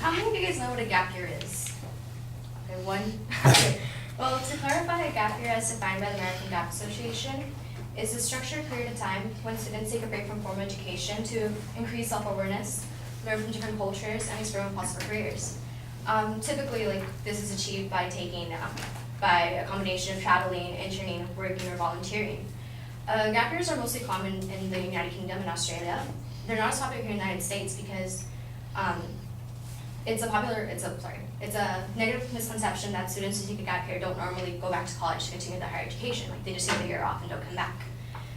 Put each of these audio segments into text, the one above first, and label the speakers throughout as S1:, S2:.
S1: How many of you guys know what a gap year is? Okay, one. Okay. Well, to clarify, a gap year as defined by the American Gap Association is a structured period of time when students take a break from formal education to increase self-awareness, learn from different cultures, and explore possible careers. Typically, this is achieved by by a combination of traveling, interning, working, or volunteering. Gap years are mostly common in the United Kingdom and Australia. They're not as popular here in the United States because it's a negative misconception that students who take a gap year don't normally go back to college to continue their higher education. They just take a year off and don't come back.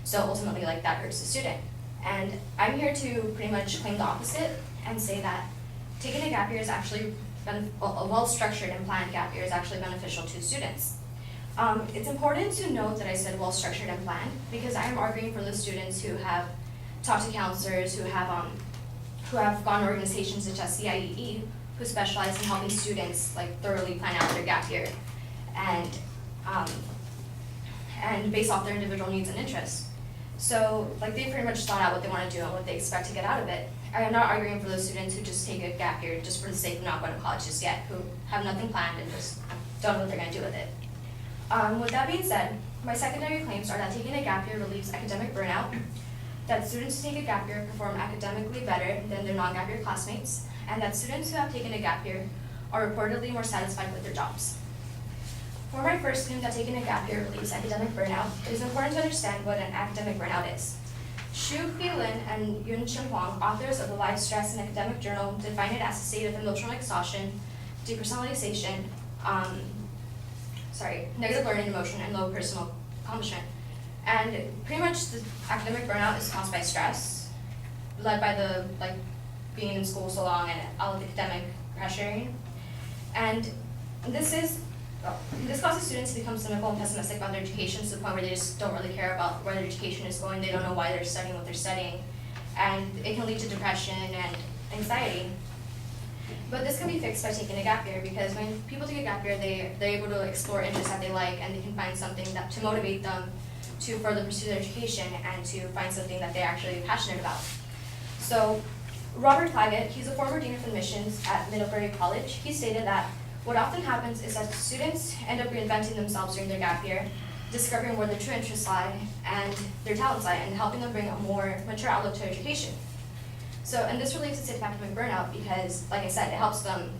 S1: So ultimately, that hurts the student. And I'm here to pretty much claim the opposite and say that taking a gap year is actually a well-structured and planned gap year is actually beneficial to students. It's important to note that I said well-structured and planned because I am arguing for the students who have talked to counselors, who have gone to organizations such as CIEE, who specialize in helping students thoroughly plan out their gap year and based off their individual needs and interests. So they pretty much thought out what they want to do and what they expect to get out of it. I am not arguing for those students who just take a gap year just for the sake of not going to college just yet, who have nothing planned and just don't know what they're going to do with it. With that being said, my secondary claims are that taking a gap year relieves academic burnout, that students who take a gap year perform academically better than their non-gap year classmates, and that students who have taken a gap year are reportedly more satisfied with their jobs. For my first claim that taking a gap year relieves academic burnout, it is important to understand what an academic burnout is. Xu Lin and Yun-Chun Huang, authors of the Life, Stress, and Academic Journal, define it as a state of emotional exhaustion, depersonalization, negative learning emotion, and low personal accomplishment. And pretty much the academic burnout is caused by stress, led by the being in school so long and all of the academic pressuring. And this causes students to become cynical and pessimistic about their education to the point where they just don't really care about where their education is going. They don't know why they're studying what they're studying. And it can lead to depression and anxiety. But this can be fixed by taking a gap year because when people take a gap year, they're able to explore interests that they like and they can find something to motivate them to further pursue their education and to find something that they're actually passionate about. So Robert Claggett, he's a former dean of admissions at Middlebury College. He stated that what often happens is that students end up reinventing themselves during their gap year, discovering where their true interests lie and their talents lie, and helping them bring a more mature outlook to education. So, and this relates to state of academic burnout because, like I said, it helps them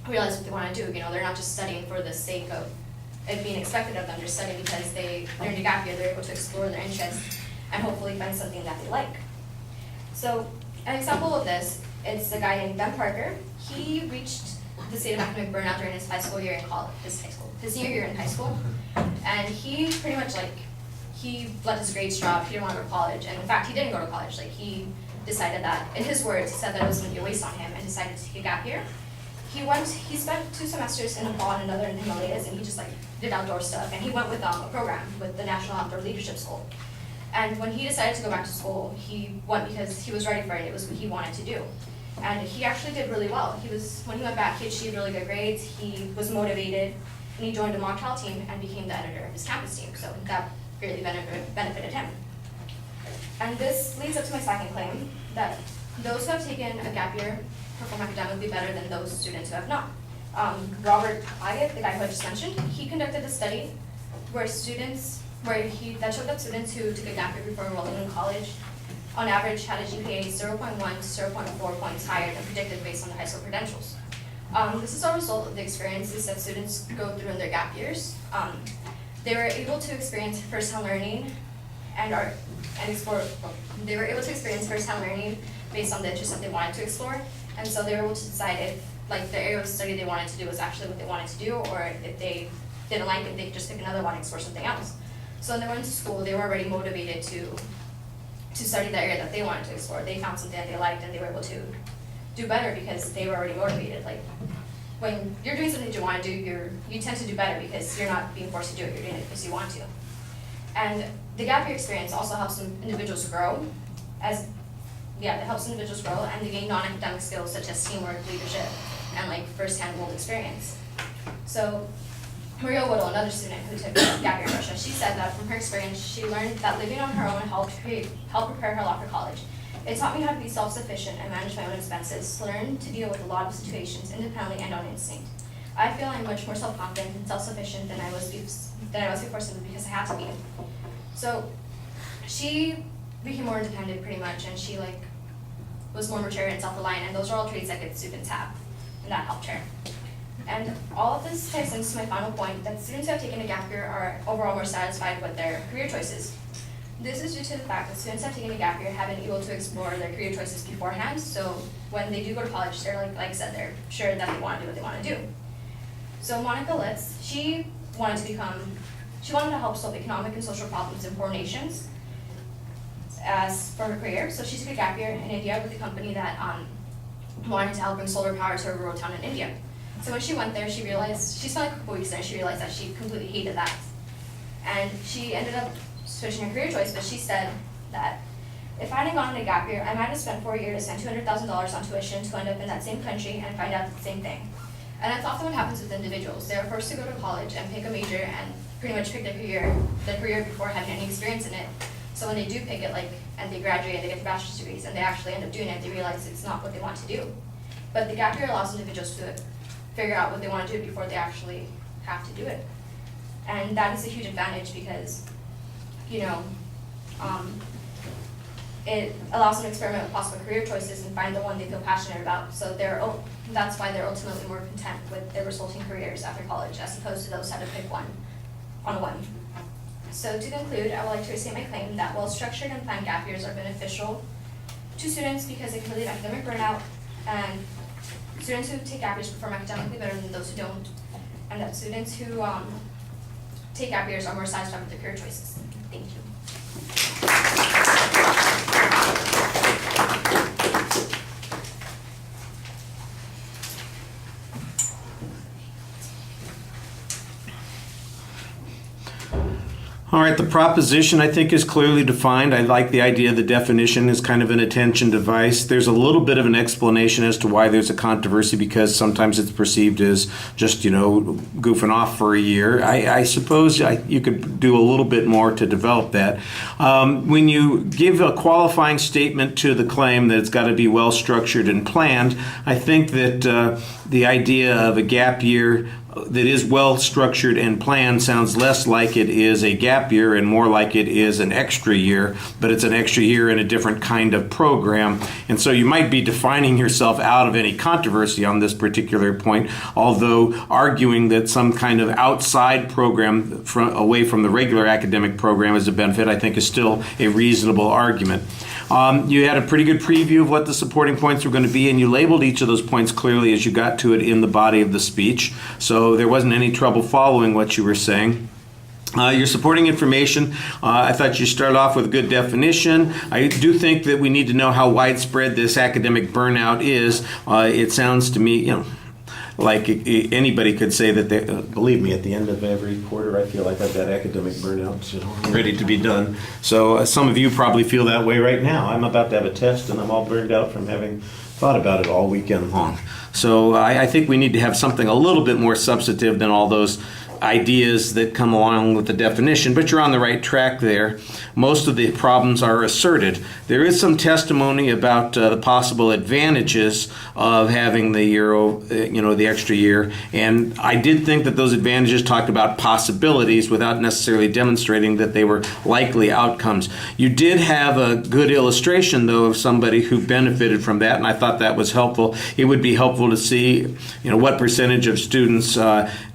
S1: realize what they want to do. They're not just studying for the sake of it being expected of them. They're studying because during the gap year, they're able to explore their interests and hopefully find something that they like. So, an example of this, it's a guy named Ben Parker. He reached the state of academic burnout during his his senior year in high school. And he pretty much he let his grades drop, he didn't want to go to college, and in fact, he didn't go to college. He decided that, in his words, he said that it was going to be a waste on him and decided to take a gap year. He spent 2 semesters in Nepal and another in the Himalayas, and he just did outdoor stuff, and he went with a program with the National Outdoor Leadership School. And when he decided to go back to school, he went because he was ready for it. It was what he wanted to do. And he actually did really well. When he went back, he achieved really good grades, he was motivated, and he joined a mock trial team and became the editor of his campus team. So that greatly benefited him. And this leads up to my second claim, that those who have taken a gap year perform academically better than those students who have not. Robert Claggett, the guy who I just mentioned, he conducted a study that showed that students who took a gap year before enrolling in college on average had a GPA 0.1 to 0.4 points higher than predicted based on their high school credentials. This is a result of the experiences that students go through in their gap years. They were able to experience firsthand learning based on the interests that they wanted to explore, and so they were able to decide if the area of study they wanted to do was actually what they wanted to do, or if they didn't like it, they could just pick another one and explore something else. So when they went to school, they were already motivated to study the area that they wanted to explore. They found something that they liked, and they were able to do better because they were already motivated. When you're doing something that you want to do, you tend to do better because you're not being forced to do it, you're doing it because you want to. And the gap year experience also helps individuals grow, and they gain non-academic skills such as teamwork, leadership, and first-hand world experience. So Maria Whittle, another student who took a gap year in Russia, she said that from her experience, she learned that living on her own helped prepare her a lot for college. It taught me how to be self-sufficient and manage my own expenses, learn to deal with a lot of situations independently and on instinct. I feel I'm much more self-confident and self-sufficient than I was before simply because I had to be. So she became more independent pretty much, and she was more mature and self-reliant, and those are all traits that good students have, and that helped her. And all of this ties into my final point, that students who have taken a gap year are overall more satisfied with their career choices. This is due to the fact that students have taken a gap year have been able to explore their career choices beforehand, so when they do go to college, they're like I said, they're sure that they want to do what they want to do. So Monica Litz, she wanted to help solve economic and social problems in poor nations as for her career. So she took a gap year in India with a company that wanted to help bring solar power to a rural town in India. So when she went there, she spent a couple weeks there, and she realized that she completely hated that. And she ended up switching her career choice, but she said that if I hadn't gone on a gap year, I might have spent 4 years and $200,000 on tuition to end up in that same country and find out the same thing. And that's often what happens with individuals. They're forced to go to college and pick a major and pretty much pick their career before having any experience in it. So when they do pick it, and they graduate and they get their bachelor's degrees and they actually end up doing it, they realize it's not what they want to do. But the gap year allows individuals to figure out what they want to do before they actually have to do it. And that is a huge advantage because, it allows them to experiment with possible career choices and find the one they feel passionate about. So that's why they're ultimately more content with their resulting careers after college, as opposed to those who had to pick one on a whim. So to conclude, I would like to restate my claim that well-structured and planned gap years are beneficial to students because they can relieve academic burnout, and students who take gap years perform academically better than those who don't, and that students who take gap years are more satisfied with their career choices. Thank you.
S2: All right, the proposition I think is clearly defined. I like the idea the definition is kind of an attention device. There's a little bit of an explanation as to why there's a controversy, because sometimes it's perceived as just, goofing off for a year. I suppose you could do a little bit more to develop that. When you give a qualifying statement to the claim that it's got to be well structured and planned, I think that the idea of a gap year that is well structured and planned sounds less like it is a gap year and more like it is an extra year, but it's an extra year in a different kind of program. And so you might be defining yourself out of any controversy on this particular point, although arguing that some kind of outside program away from the regular academic program is a benefit, I think is still a reasonable argument. You had a pretty good preview of what the supporting points were going to be, and you labeled each of those points clearly as you got to it in the body of the speech, so there wasn't any trouble following what you were saying. Your supporting information, I thought you started off with a good definition. I do think that we need to know how widespread this academic burnout is. It sounds to me, like anybody could say that they, believe me, at the end of every quarter, I feel like I've got academic burnout, ready to be done. So some of you probably feel that way right now. I'm about to have a test and I'm all burned out from having thought about it all weekend long. So I think we need to have something a little bit more substantive than all those ideas that come along with the definition, but you're on the right track there. Most of the problems are asserted. There is some testimony about the possible advantages of having the year, the extra year, and I did think that those advantages talked about possibilities without necessarily demonstrating that they were likely outcomes. You did have a good illustration, though, of somebody who benefited from that, and I thought that was helpful. It would be helpful to see, what percentage of students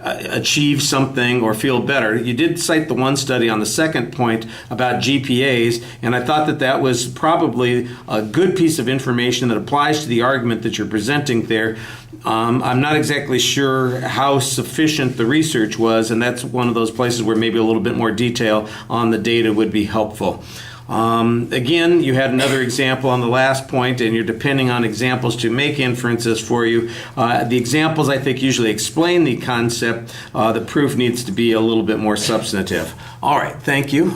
S2: achieve something or feel better. You did cite the one study on the second point about GPAs, and I thought that that was probably a good piece of information that applies to the argument that you're presenting there. I'm not exactly sure how sufficient the research was, and that's one of those places where maybe a little bit more detail on the data would be helpful. Again, you had another example on the last point, and you're depending on examples to make inferences for you. The examples, I think, usually explain the concept. The proof needs to be a little bit more substantive. All right, thank you.